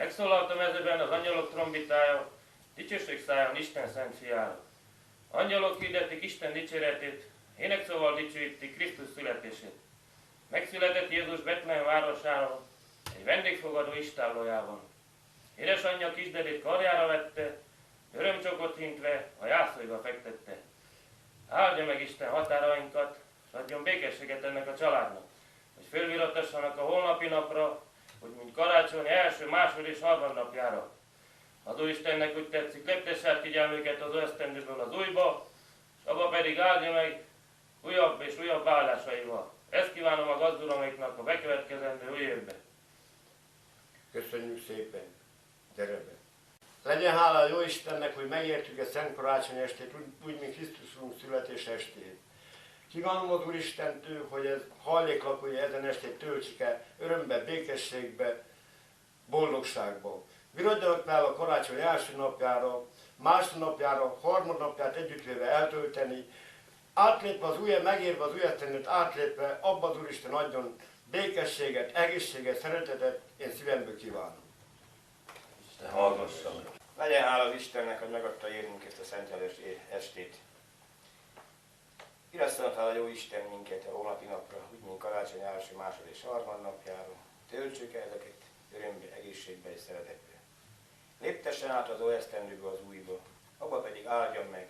Megszólalt a mezőben az angyalok trombitája, dicsőség szálljon Isten szent fiára. Angyalok hirdetik Isten dicséretét, énekszóval dicsőítik Krisztus születését. Megszületett Jézus Betlehem városáról, egy vendégfogadó istállójában. Édesanyja kisdedét karjára vette, örömcsokot hintve a jászolga fektette. Áldja meg Isten határainkat, s adjon békességet ennek a családnak, hogy fölviratassanak a holnapi napra, hogy mint karácsony első, másod és harmadnapjára. Az Úristennek úgy tetszik, leptesse figyelmüket az esztendőből az újba, és abba pedig áldja meg újabb és újabb áldásaival. Ezt kívánom a gazduraméknak a bekövetkezendő új évbe. Köszönjük szépen, gyere be! Legyen hála a jó Istennek, hogy megértük a Szent Karácsony estét, úgy, mint Krisztusunk születés estét. Kívánom az Úristentől, hogy ez hajléklakója ezen estét töltsük el örömbe, békességbe, boldogságba. Viradjanak fel a karácsony első napjára, másodnapjára, harmadnapját együttvéve eltölteni, átlépve az új, megérve az új esztendőt, átlépve abba az Úristen adjon békességet, egészséget, szeretetet, én szívemből kívánom. Isten hallgassa meg. Legyen hála az Istennek, hogy megadta érnünk ezt a szentelés estét. Irasszon fel a jó Isten minket a holnapi napra, úgy mint karácsony első, másod és harmadnapjára. Töltsük el ezeket örömbe, egészségbe és szeretetbe. Léptessen át az óesztendőbe az újba, abba pedig áldjon meg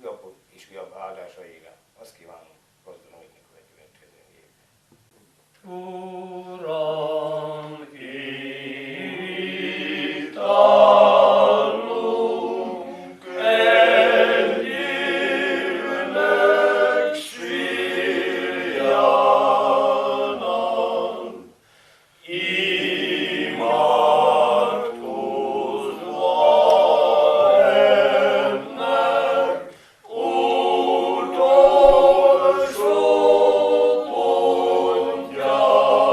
újabb és újabb áldásaira. Azt kívánom, gazdagon hogy a következő évben. Uram, Utolsó pontja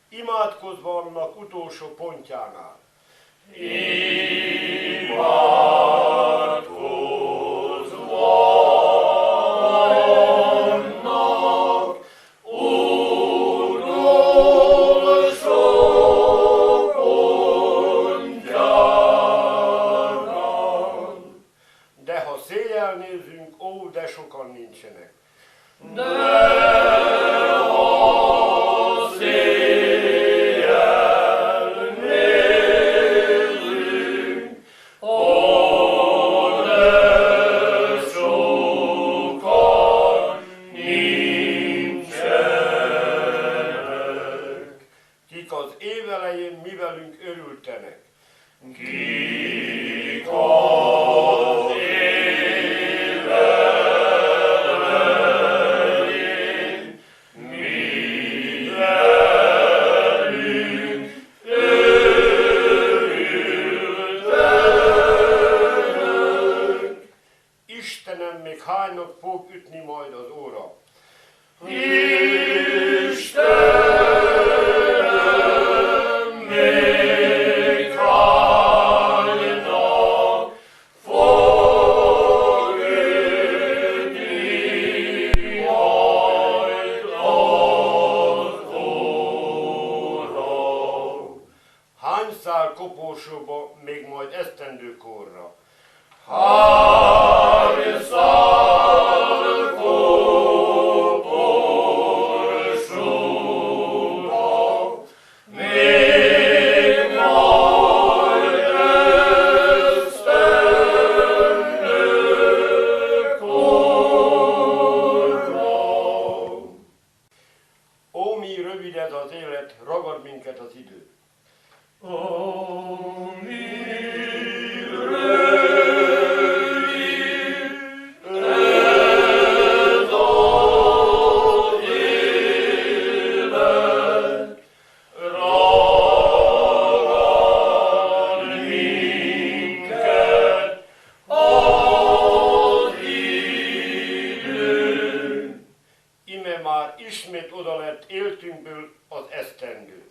Imádkozva annak utolsó pontjánál. De ha széjjel nézünk, ó, de sokan nincsenek. Kik az év elején mi velünk örültenek. Istenem, még hánynak fog ütni majd az óra? Hány szál koporsóba még majd esztendőkorra? Ó, mi rövid ez az élet, ragad minket az idő. Ime már ismét oda lett éltünkből az esztendő.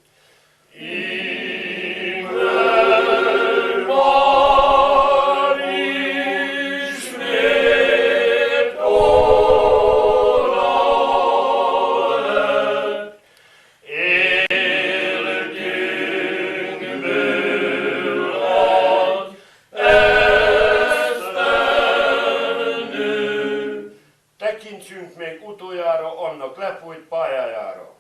Tekintsünk még utoljára annak lefolyt pályájára.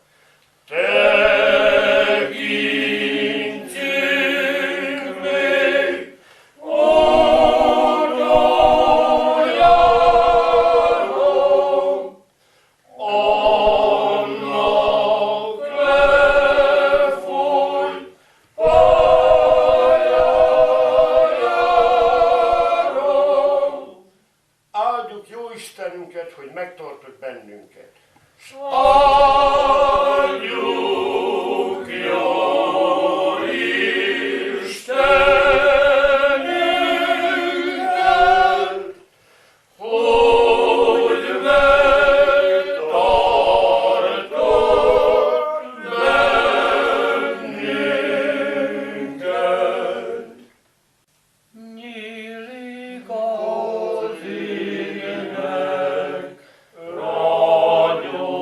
Tekintsünk még utoljára annak lefolyt pályájára. Áldjuk jó Istenünket, hogy megtartott bennünket. Áldjuk jó Istenünket, hogy megtartott bennünket. Nyílik az égnek ragyogó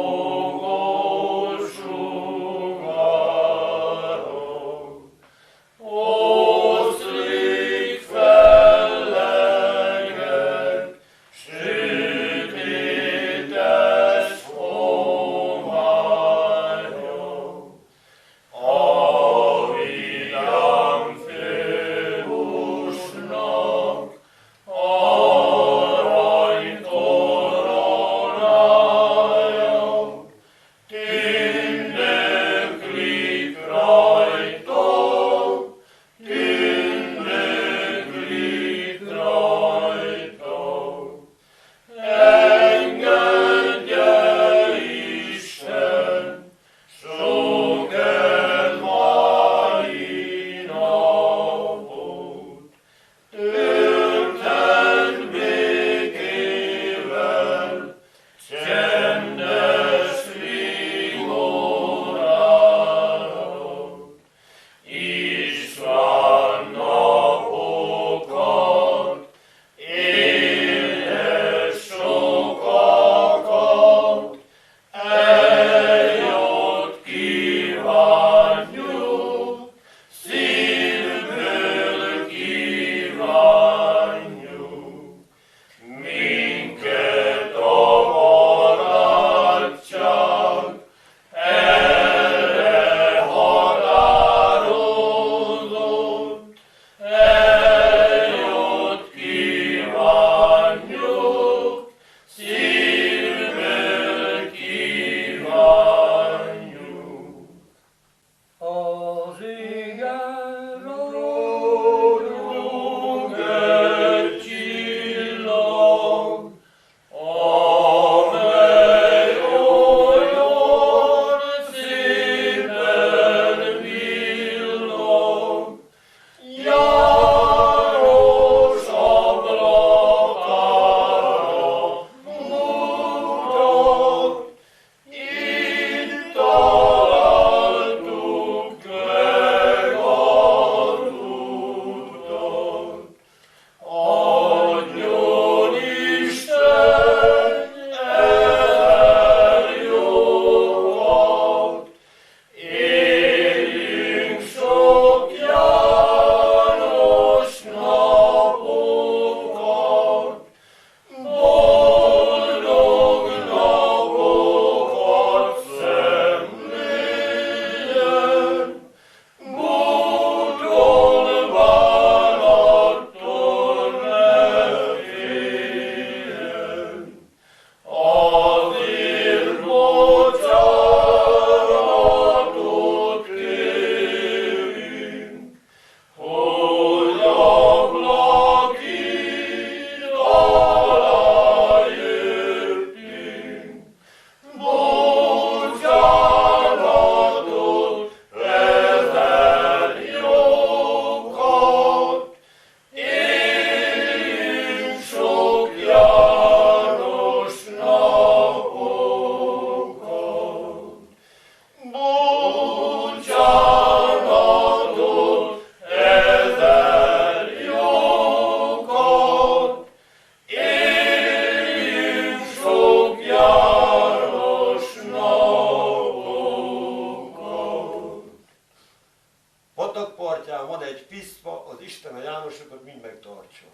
tanácsa.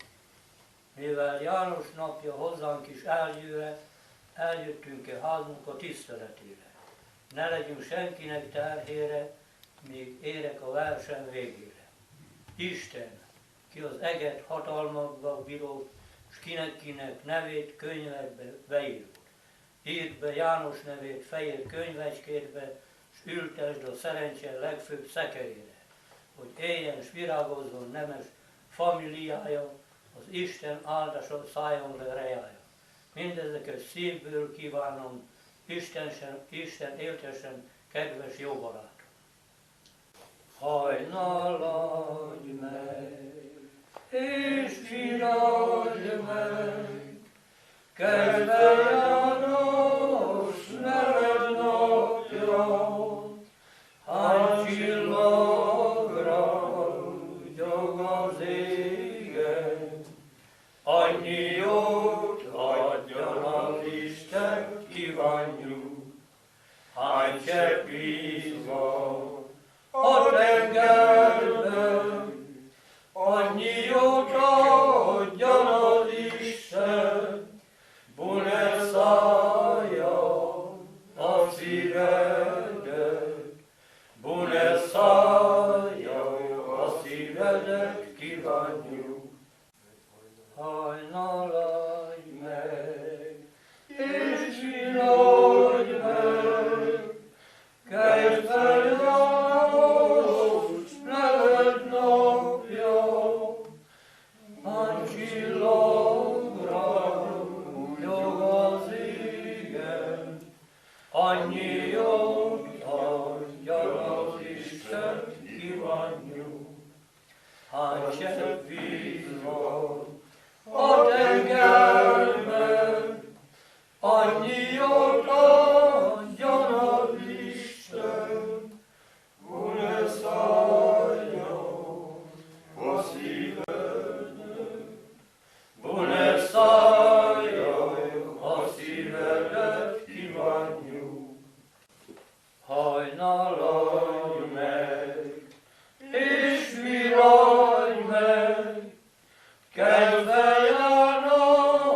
Mivel János napja hozzánk is eljöttünk a házunk a tiszteletére. Ne legyünk senkinek terhére, míg érek a verseny végére. Isten, ki az eget hatalmakba bíró, s kinek nevét könyvekbe beíró. Írd be János nevét fehér könyvecskétbe, s ültesd a szerencse legfőbb szekerére, hogy éljen s virágozzon nemes familiája, az Isten áldása szálljon le rejája. Mindezeket szívből kívánom, Isten éltessen, kedves jó barátom. Hajnaladj meg, és viradj meg, kedve János neved napja, hány csillagra gyog az égen, annyi jót adjon az Isten, kívánjuk, hány csepp víz van a tengerben, annyi jót adjon az Isten, bune szállja a szívedet, bune szállja a szívedet, kívánjuk. Hajnaladj meg, és viradj meg, kedve János neved napja, hány csillagra jog az égen, annyi jót adjon az Isten, kívánjuk. Hány csepp víz van a tengerben, annyi jót adjon az Isten, bune szálljon a szívednek, bune szálljon a szívedet, kívánjuk. Hajnaladj meg, és viradj meg, kedve János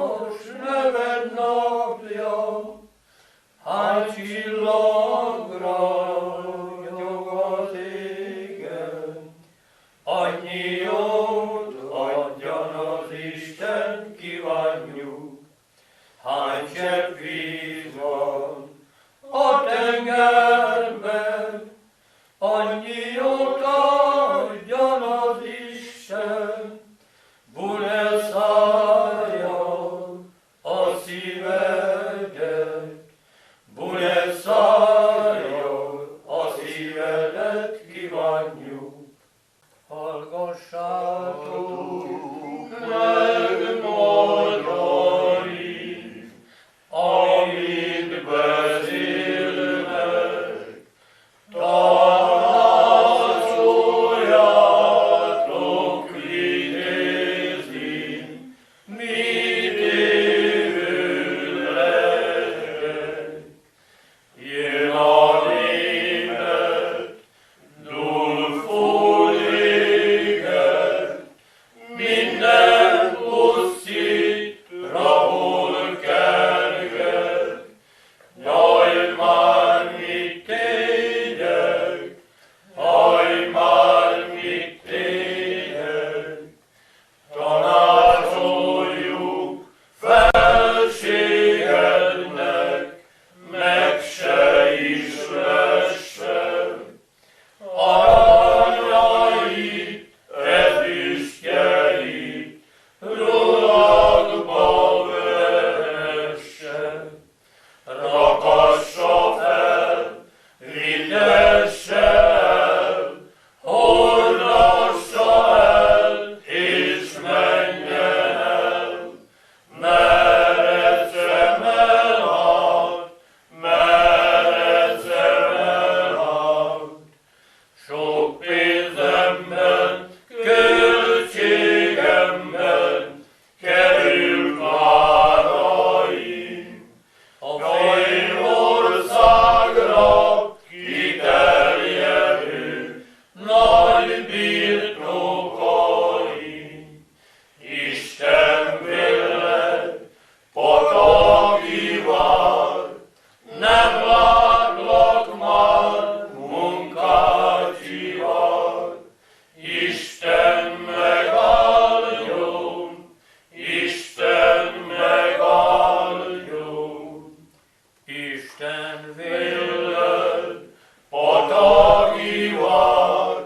Isten villed, pataki vár,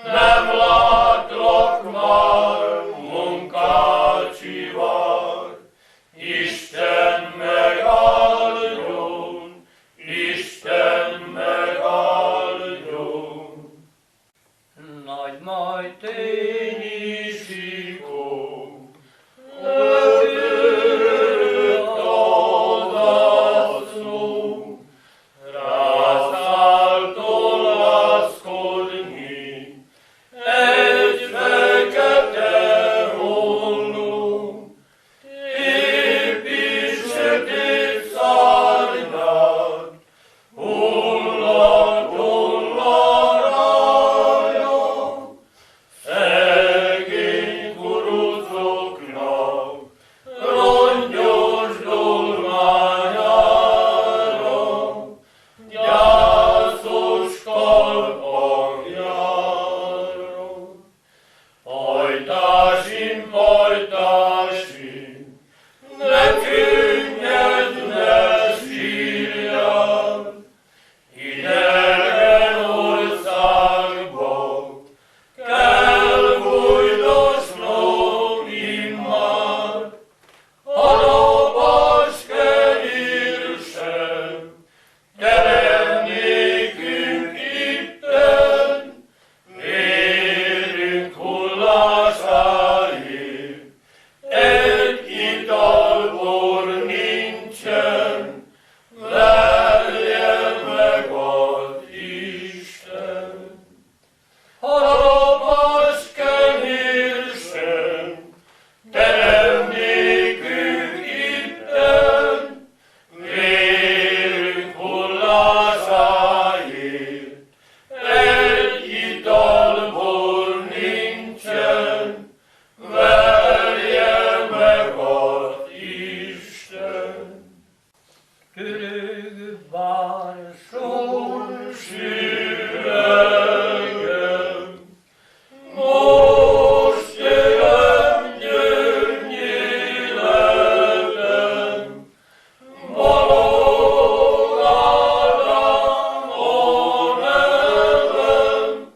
nem látlak már, munkácsi vár. Isten megáldjon, Isten megáldjon. Nagy majd tényi sikó, ötött az asszó, rászállt olaszkodni, egy fekete holló, épi sötét szárnyát, hullott rája, szegény kurucoknak, rongyos dolmányára, gyászos kalpakjára. Pajtásim, pajtásim, ne könnyedj, ne sírjál, idegen országba kell bújdosnom immár, harapás kenyér sem, terem nékünk itten, vérünk hullásáért, egy italbor nincsen, verje meg az Isten. Harapás kenyér sem, terem nékünk itten, vérünk hullásáért, egy italbor nincsen, verje meg az Isten. Törög bár sors üvegem, most jön gyöngy életem, Balogh Ádám a nevem,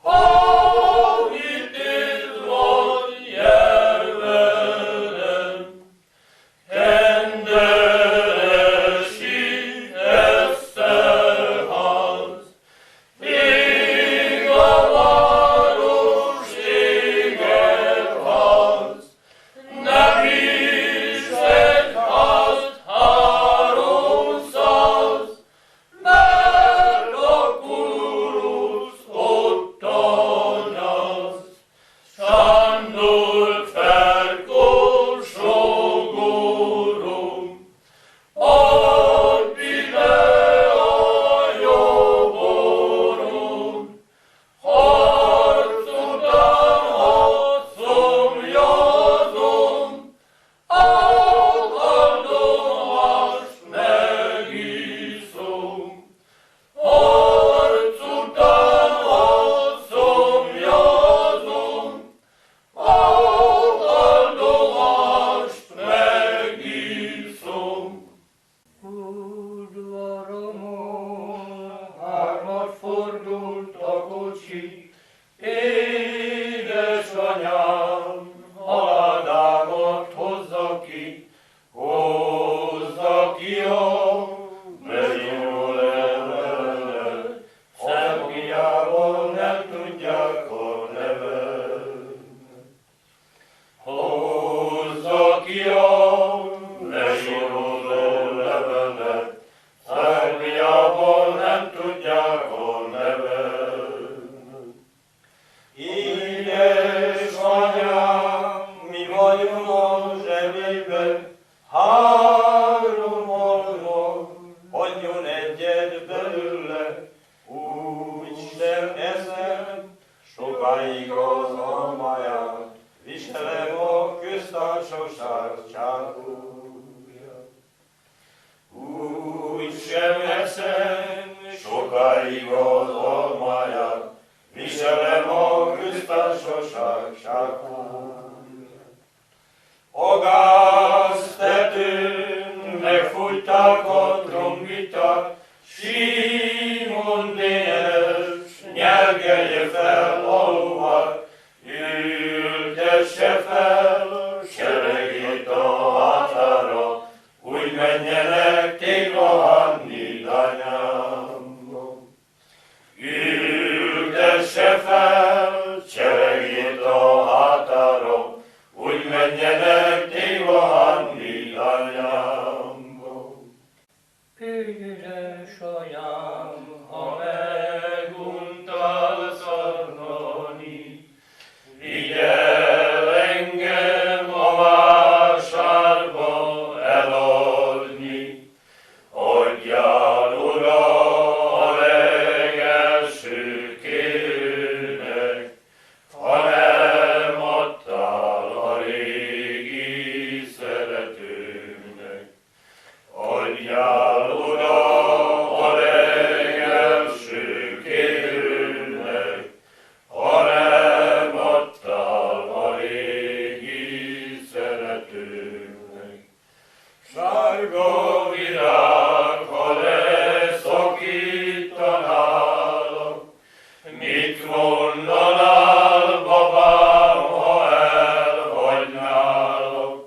havitét vagy jár velem, kenderesi Eszterház, ég a város, égetház, nem is egy ház, 300, mert a kuruc ott anyáz. Sándor Ferkó sógorom, add ide a jobbom, harc után szomjazom, áldomást megiszom. Harc után szomjazom, áldomást megiszom. Udvaromon hármat fordult a kocsi, édesanyám haládámat hozza ki a megyó levelet, szemhiába nem tudják a nevet. Hozza ki a megyó levelet, szemhiába nem tudják a nevet. Édesanyám, mi vagyunk a zsebében, 3 alma, adjon egyet belőle, úgy sem eszem, sokáig az almáját, viselem a köztársaság csápúját. Úgy sem eszem, sokáig az almáját, viselem a köztársaság csápúját. A gáztetőn megfújták a trombitát, urat, Simon Dénes, nyelgelje fel a lovat, ültesse fel seregét a határa, úgy menjenek Téglahánni danyámba. Ültesse fel seregét a határa, úgy menjenek Téglahánni danyámba. Édesanyám, Ha meguntál szarnani, vigyel engem a vásárba eladni. Adjál, Uram, a legelső kérőnek, ha nem adtál a régi szeretőnek. Adjál, Uram, a legelső kérőnek, ha nem adtál a régi szeretőnek. Sárga virág, ha leszakítanálak, mit mondanál, babám, ha elhagynálak?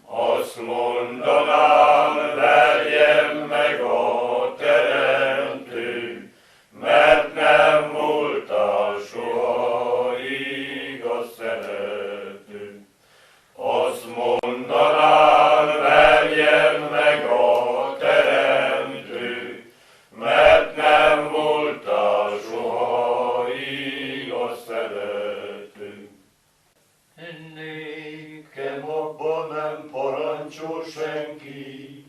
Azt mondanám, verjem meg a teremtő, mert nem voltál soha igaz szerető. Azt mondanám, verjem meg a teremtő, mert nem voltál soha igaz szerető. Nékem abban nem parancsol senki,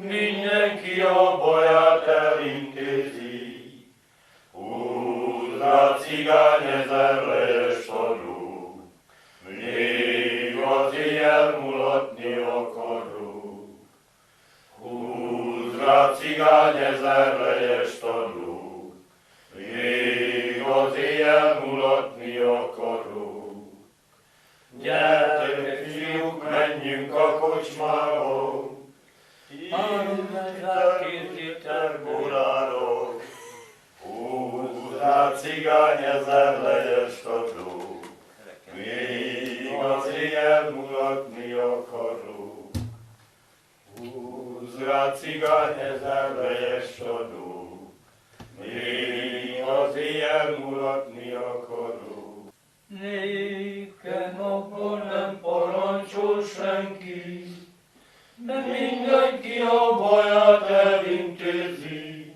mindenki a baját elintézi. Húzd rá cigány ezer lejes adó, még az éjjel mulatni akarok. Húzd rá cigány ezer lejes adó, még az éjjel mulatni akarok. Gyertek, fiúk, menjünk a kocsmába, 10 liter borára. Húzd rá cigány ezer lejest adó, még az éjjel mulatni akarok. Húzd rá cigány ezer lejest adó, még az éjjel mulatni akarok. nékem abban nem parancsol senki, de mindenki a baját elintézi.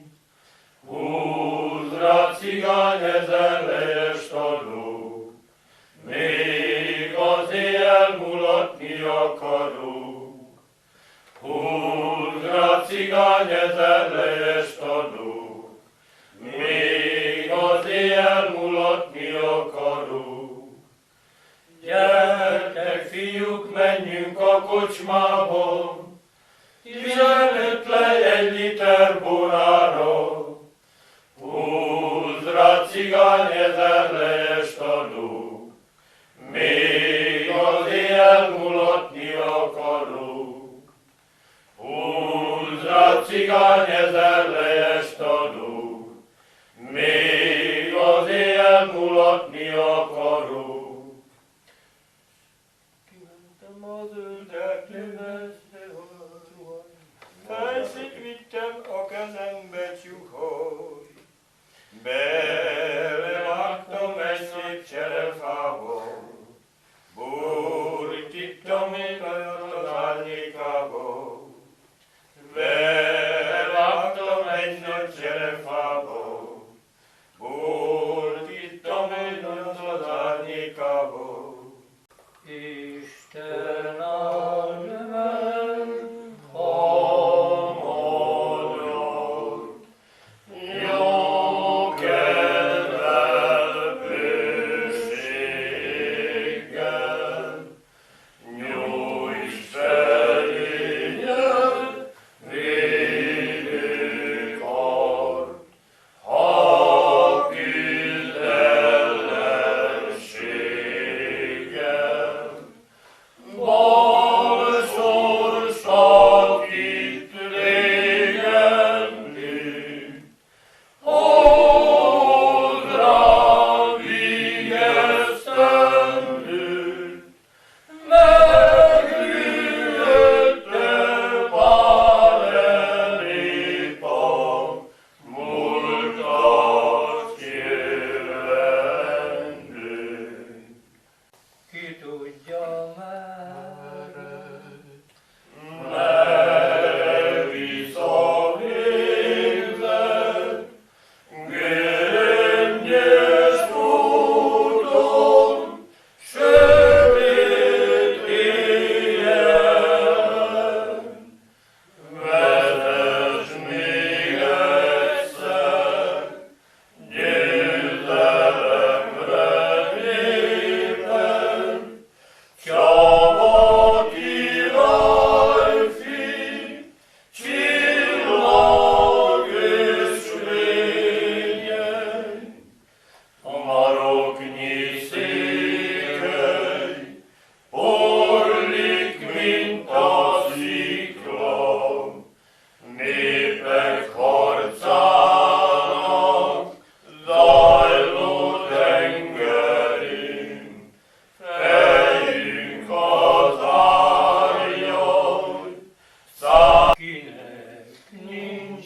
Húzd rá cigány ezer lejest adó, még az éjjel mulatni akarok. Húzd rá cigány ezer lejest adó, még az éjjel mulatni akarok. Gyertek, fiúk, menjünk a kocsmába, 15 lej 1 liter borára. Húzd rá cigány ezer lejest adó, még az éjjel mulatni akarok. Húzd rá cigány ezer lejest adó, még az éjjel mulatni akarok. Kimentem az öldek növeszte harcban, felszét vittem a kezembe csuhaj. Belevágtam egy szép cserefába, borítottam egy olyat az árnyékába. Belevágtam egy nagy cserefába, borítottam egy olyat az árnyékába. Isten áld meg, Hamadod, jó kell.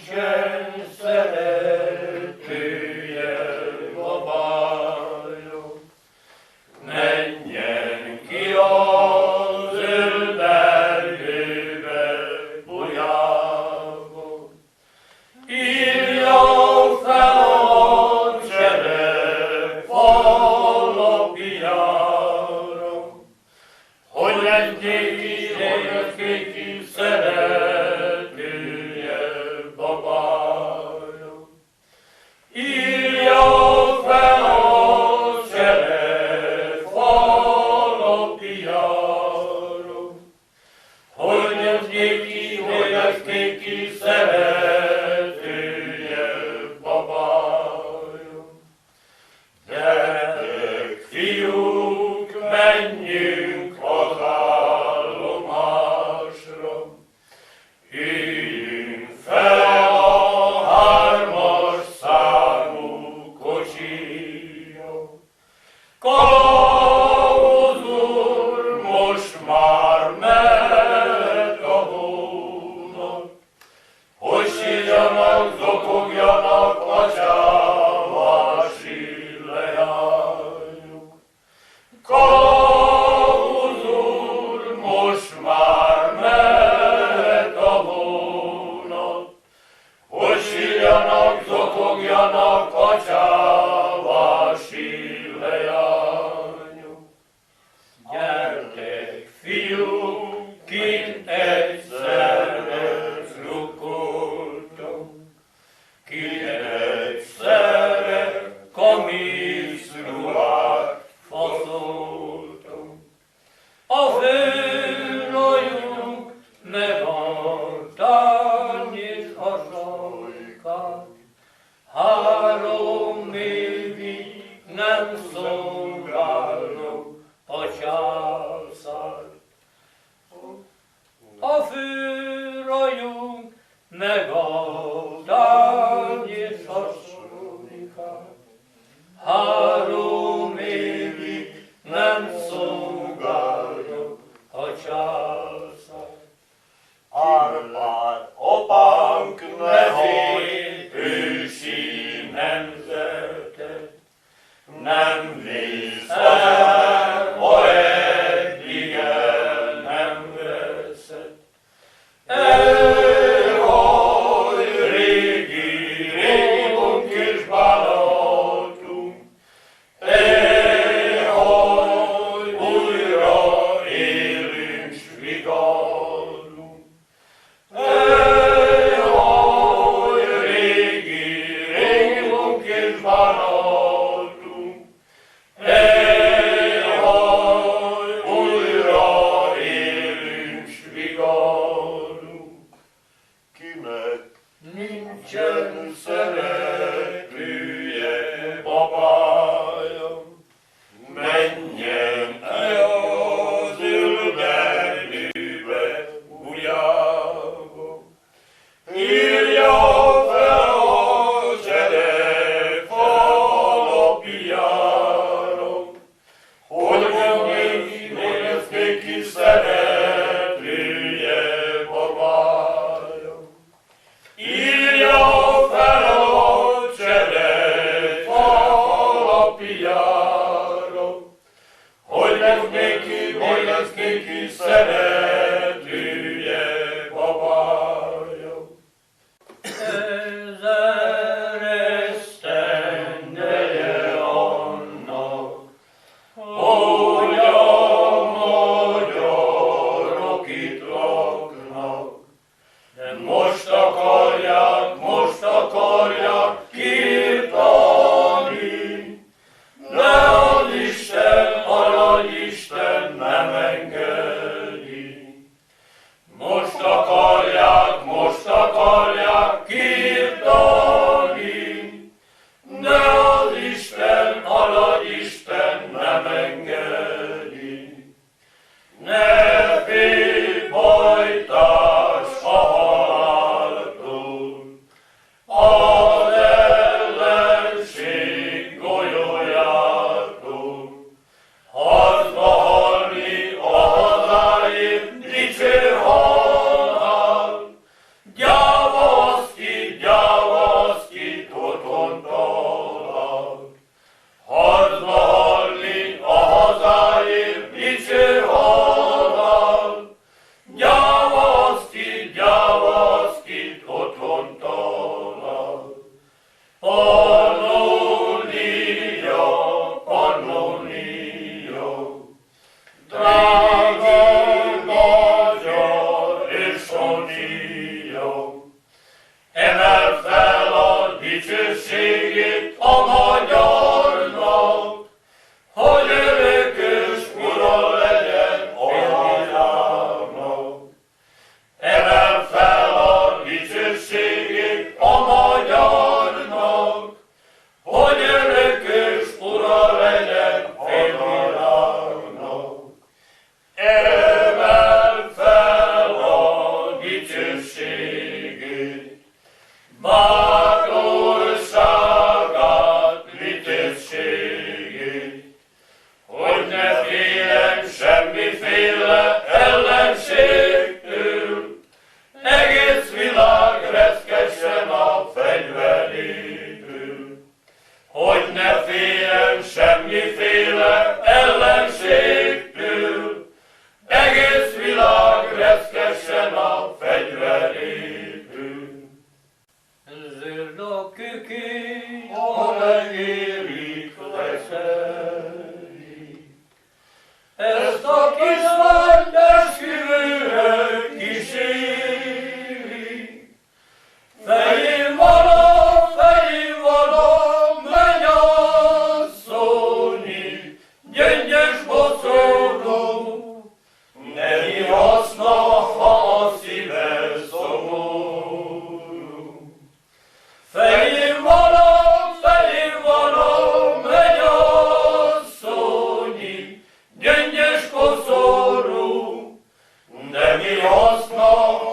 nincsen szeretője babája. Menjen ki a zöld erdőbe, bujába, írja fel a cserep alapjára, hogy legyék szeretője babája. Írja fel a cserep alapjára, hogy legyék ki szeretője babája. Gyertek, fiúk, menjünk az állomásra, üljünk fel a 3-as számú kocsira. Kalauz úr, most már mehet a hónak, hogy sírjanak, zokogjanak a csávási leányok. Kalauz úr, most már mehet a hónak, hogy sírjanak, zokogjanak a csávási leányok. Gyertek, fiúk, kint egyszerre lukkoltunk, kint egyszerre kamiszruhát faszoltunk. A főrajunk megadták és a sajkát, 3 évig nem szolgálnak a császárt. A főrajunk megadták és a sajkát, 3 évig nem szolgálnak a császárt. Árpád, apánk nevét, ősi nemzetet, nem vészel, ha eddig el nem veszed. Elhaj, régi bunkis bánatunk, elhaj, újra élünk s vigadunk. Elhaj, régi bunkis bánatunk, elhaj, újra élünk s vigadunk. Kinek nincsen szeretője babája, menjen el a zöld erdőbe, bujába. Írja fel a cserep alapjára, hogy legyék ki szeretője babája. Írja fel a bátorságát, vitézségét, hogy ne féljen semmiféle ellenségtől, egész világ reszkessen a fegyverétől. Hogy ne féljen semmiféle ellenségtől, egész világ reszkessen a fegyverétől. Zöld a kükény, Ha megérik veszeli, ezt a kislányt esküvőre kíséri. Fején van a mennyasszonyi, gyöngyös bocorú, nemi haszna, ha a szíve szomorú. Fején van a mennyasszonyi, gyöngyös koszorú, nemi haszna,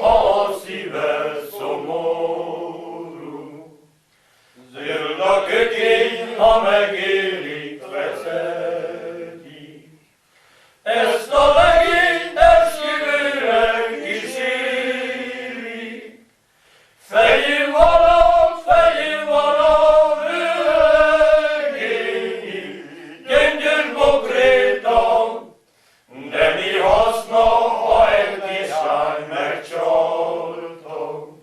ha a szíve szomorú. Zöld a kökény, ha megérik veszeti, ezt a legényt esküvőre kíséri. Fején van a vőlegény, gyöngyös bokrétan, de mi haszna, ha egy kislány megcsaltam.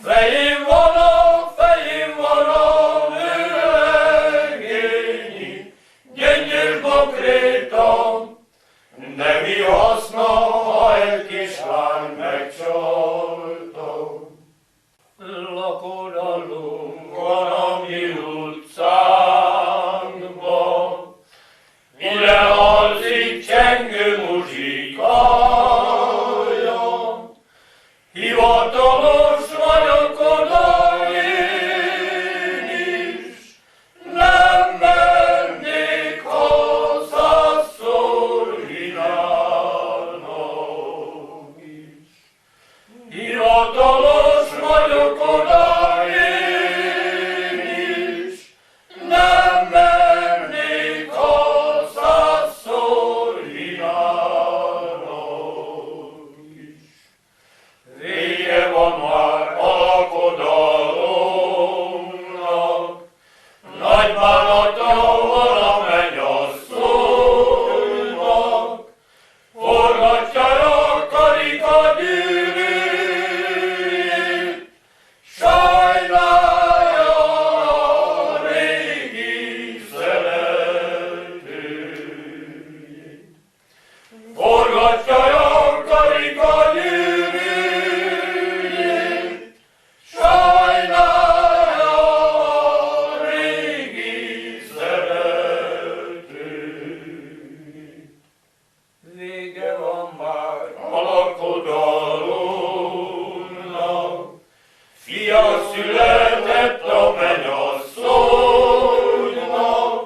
Fején van a vőlegény, gyöngyös bokrétan, de mi haszna, ha egy kislány megcsaltam. Lakodalom van a mi utcánkban, mire alszik csengő muzsikája. Hivatalos vagyok oda én is, nem mennék, ha 100-szor hívnának is. Hivatalos vagyok oda én is, nem mennék, ha 100-szor hívnának is. Vége van már a lakodalomnak, nagy bánata van a mennyasszonynak, forgatja a karika gyűrűjét, sajnálja a régi szeretőjét. Forgatja a karika gyűrűjét, sajnálja a régi szeretőjét. Vége van már a lakodalomnak, fia született a mennyasszonynak,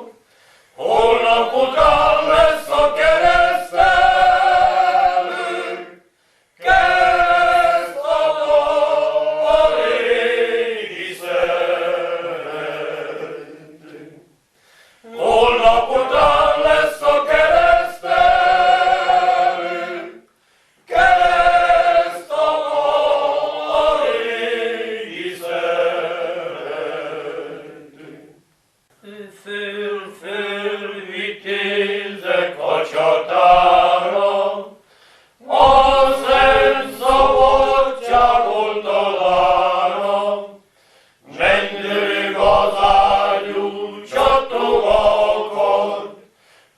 holnap után lesz a keresztelő, keresztapa a régi szerető. Holnap után lesz a keresztelő, keresztapa a régi szerető. Föl vitézek a csatára, a szent szabadság oldalára, mennydörög az ágyú, csattog a kard,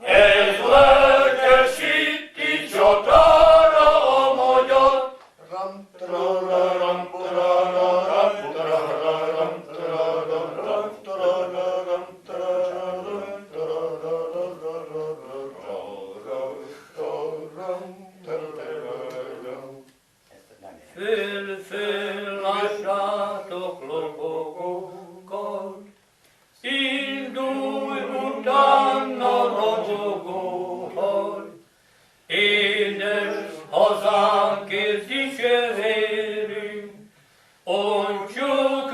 ez lelkesíti csatára a magyar. Ram tararam tararam tararam tararam tararam tararam tararam. Föl, lássátok lobogókat, indulj utána ragyogóhaj, édes hazánkért dicsérünk, ontsuk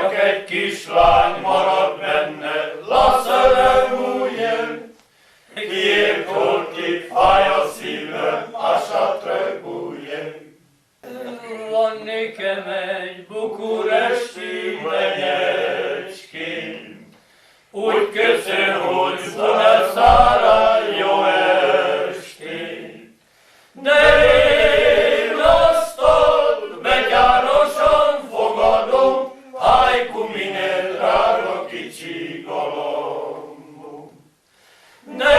csak egy kislány maradt benne, lassan múljen, kiért hol ki, fáj a szívem, a satre bújjen. Van nekem egy bukuresti menyecském, Úgy köszön, hogy Budaszára jó estét, de én azt ott betyárosan fogadom, Ajku minél drága kicsi galambom. De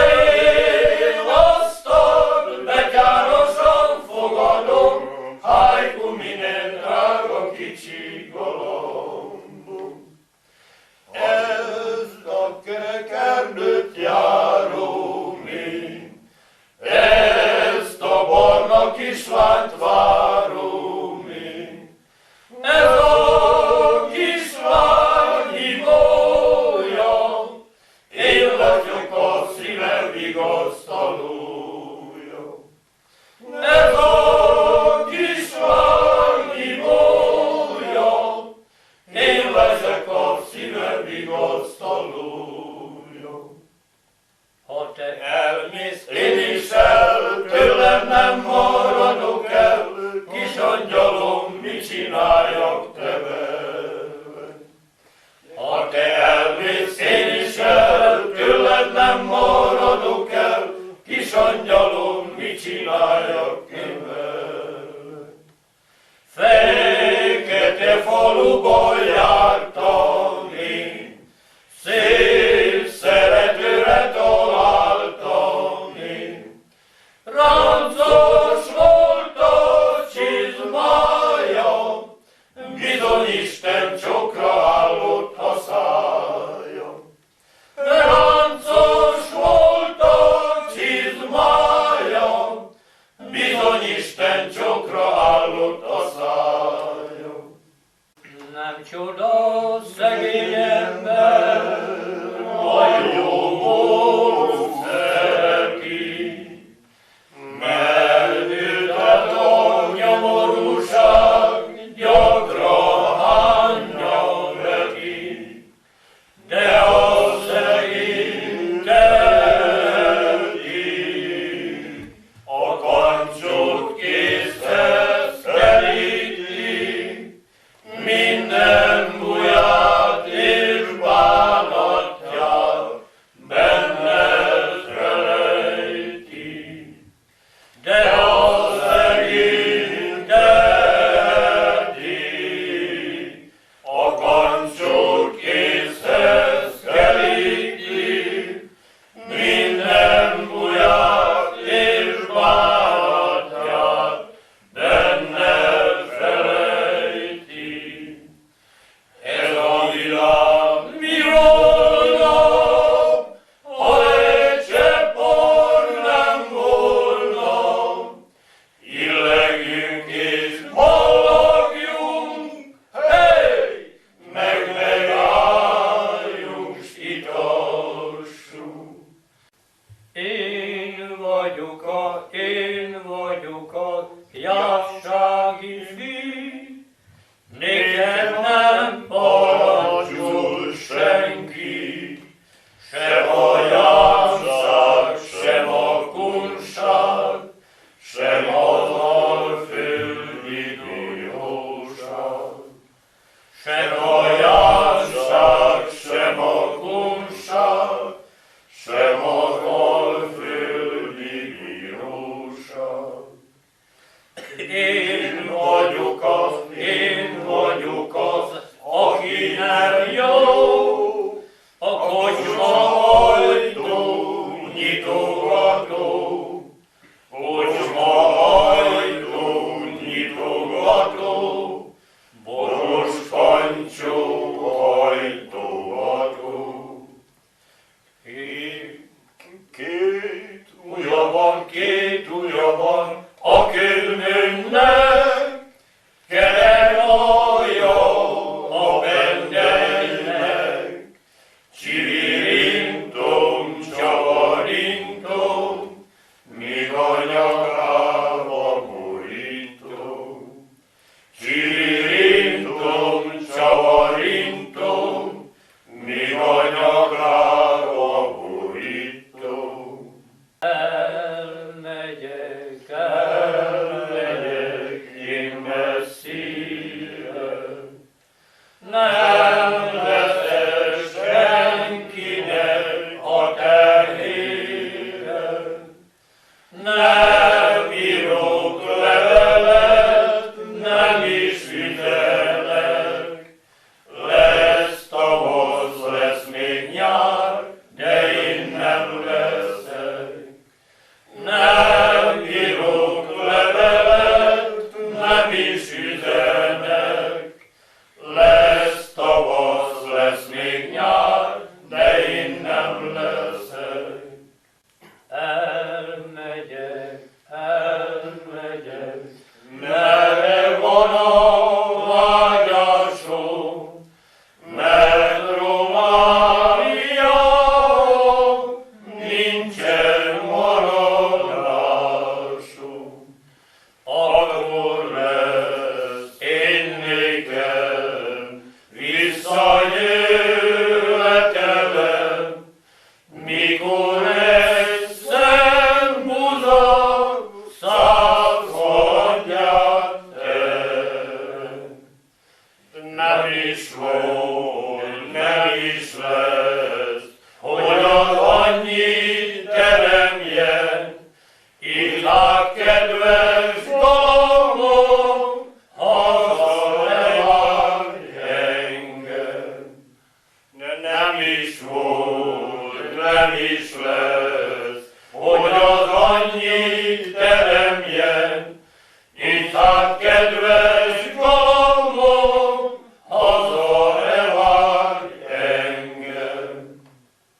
én azt ott betyárosan fogadom, Ajku minél drága kicsi galambom. Ezt a kerek erdőt járom én, ezt a barna kislányt várom én. Ez a kislány hívója, én vagyok a szívem vigasztalója. Ez a kislány hívója, én leszek a szívem vigasztalója. ha te Elmész, én is el, tőlem nem maradok el, kis angyalom, mit csináljak te veled? Ha te elmész, én is el, tőled nem maradok el, kis angyalom, mit csináljak te veled? Fekete faluba jártam én, szép szeretőre találtam én. Ráncos volt a csizmája, bizony Isten csokra állott a szája. Ráncos volt a csizmája, bizony Isten csokra állott a szája. nem csoda szegény ember, A jó volt szereti, mert őtet a nyomorúság gyakran hányja veti, de a szegény teheti, a kancsot kézhez keríti, minden buját és bánatját benned rejti. De a szegény teheti, a kancsot kézhez keríti, minden buját és bánatját benned rejti. Ez a világ mi volna, ha egy csepp por nem volna? Illegjünk és ballagjunk, hey! Megálljunk, s itassunk. én vagyok a jássági fű, nekem nem parancsol senki, sem a járság, sem a kunság, sem az alföldi golyóság. Sem a járság, sem a kunság, sem az alföldi bíróság. Én vagyok az, aki nem jó, a kocsma ajtó nyitogató, kocsma ajtó nyitogató, boros kancsó hajtogató. Két ujja van a kőnőnek, kerek alja a pendelynek. Csiririntom, csavarintom, míg a nyakába borítom. Csiririntom, csavarintom, nem lesz senkinek a terhére. Nem írok levelet, nem is üzenek, lesz tavasz, lesz még nyár, de én nem leszek. Nem írok levelet, nem is üzenek, lesz tavasz, lesz még nyár, de én nem leszek. Elmegyek, Merre van a vágyásom, mert Románia nincsen maradásom. Akkor lesz én nékem visszajövetelem, mikor egy szembuza századját terem. Nem is volt, nem is lesz, hogy az annyi teremjen. Így lát, kedves dalom, haza ne várj engem. Nem is volt, nem is lesz, hogy az annyi teremjen. Így hát, kedves galambom, haza ne várj engem.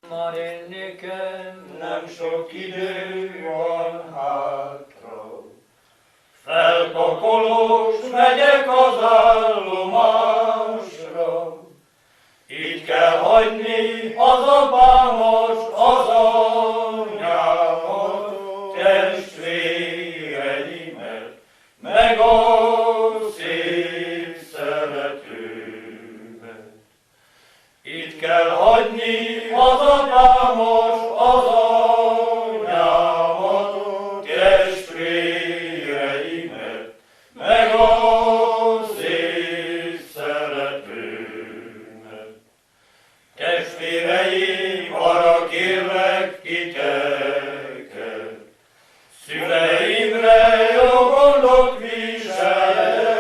már én nékem Nem sok idő van hátra, felpakolós megyek az állomásra. Így kell hagyni az apámat, az anyámat, testvéreimet, meg a szép szeretőmet. Itt kell hagyni az apámat, az anyámat, testvéreimet, meg a szép szeretőmet. Testvéreim, arra kérlek titeket, szüleimre jó gondot viseljetek.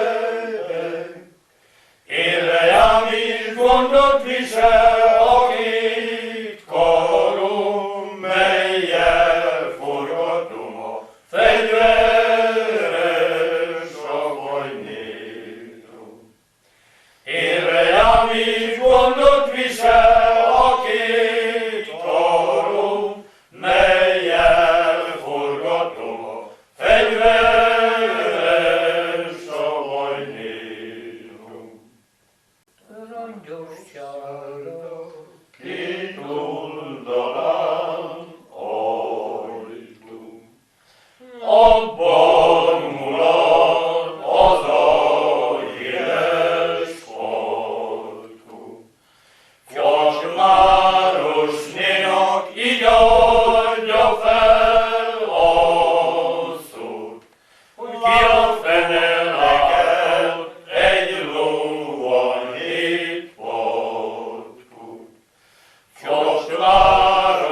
Én rám is gondot visel, akit karom, mellyel forgatom a fegyveres savanynétom. Én rám is gondot visel, akit karom, mellyel forgatom a fegyveres savanynétom. rongyos csára, Két oldalán ajtunk, abban mulat az a éles farkú. Kocsmáros nénak így adja fel a szót, hogy ki a fene lát egy lóan hét farkú. Kocsmáros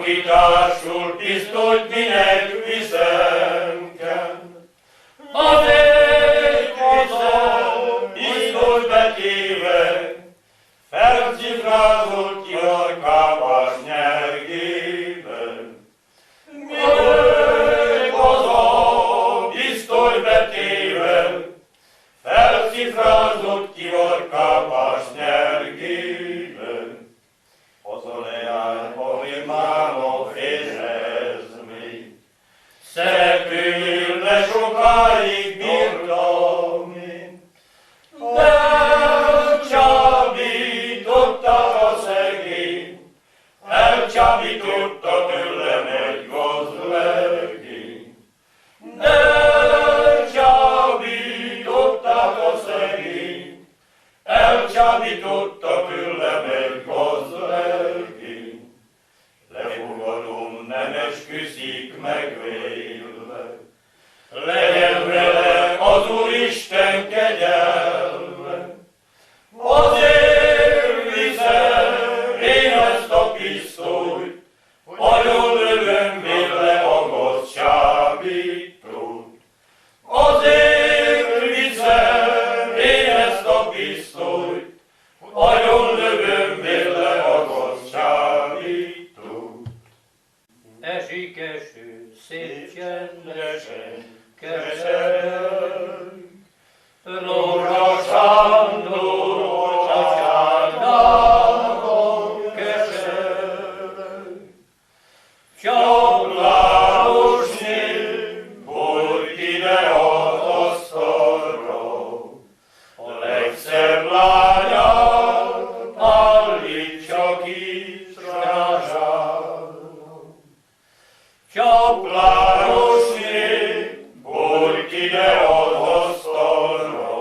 aki társul, pisztolyt minek viszenken. Azért viszem, pisztolyt betéve, felcifrázott kivarkávás nyergében. Még haza, pisztolyt betéve, felcifrázott kivarkávás nyergében. Haza ne jár, ami máma félhez még. Szeretőül ne sokáig bírtam én. Elcsábította a szegény, elcsábította tőlem egy gazlegény. Elcsábították a szegény, elcsábította tőlem egy gazlegény. Lefogadom, nem esküszik meg vélve, legyen vele az Úristen kegyelme. Azért viszem én ezt a pisztolyt, agyon lövöm vele a gazcsábítót. Azért viszem én ezt a pisztolyt, agyon lövöm vele a gazcsábítót. Esik eső, szép csendesen, Kesereg, Lóra Sándor atyának kesereg. Csaplás nép volt ide az asztalra, a legszebb lányát állítsa ki strázsára. Csaplás nép volt ide az asztalra,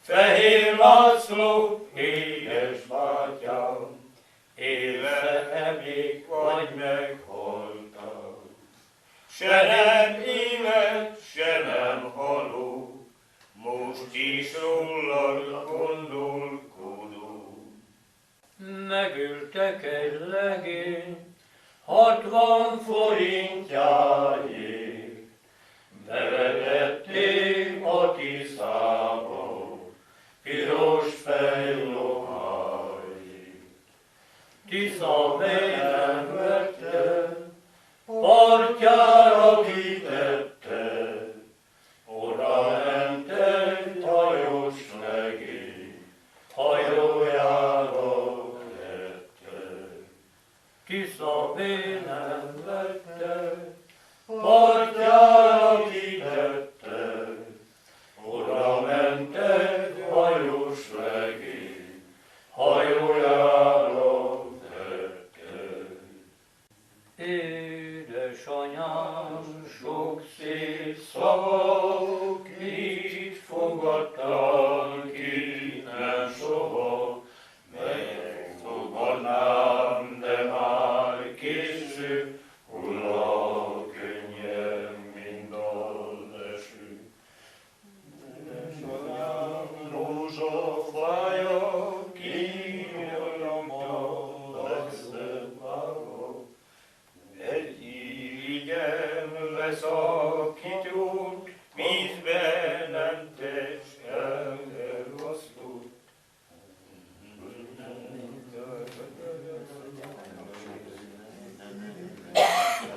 Fehér László, édes bátyám, élve-e még vagy meghaltál? Se nem élet, se nem haló, most is rólad gondolkodó. Megöltek egy legényt, 60 forintjáért, bevetették a Tiszába, piros fejloháért. Tisza nem vette, partjára kitette, oda ment egy hajós legény, hajójára vette. Tisza nem vette, partjára kitette, oda ment egy hajós legény, hajójára vette. Édesanyám, sok szép szavak, így fogadtam ki, nem soha, megfogadnám, de már késő, hull a könnyem, mint eső. Édesanyám, rózsafája, kinyomta, legszebb ága, egy irigyem leszakított, vízbe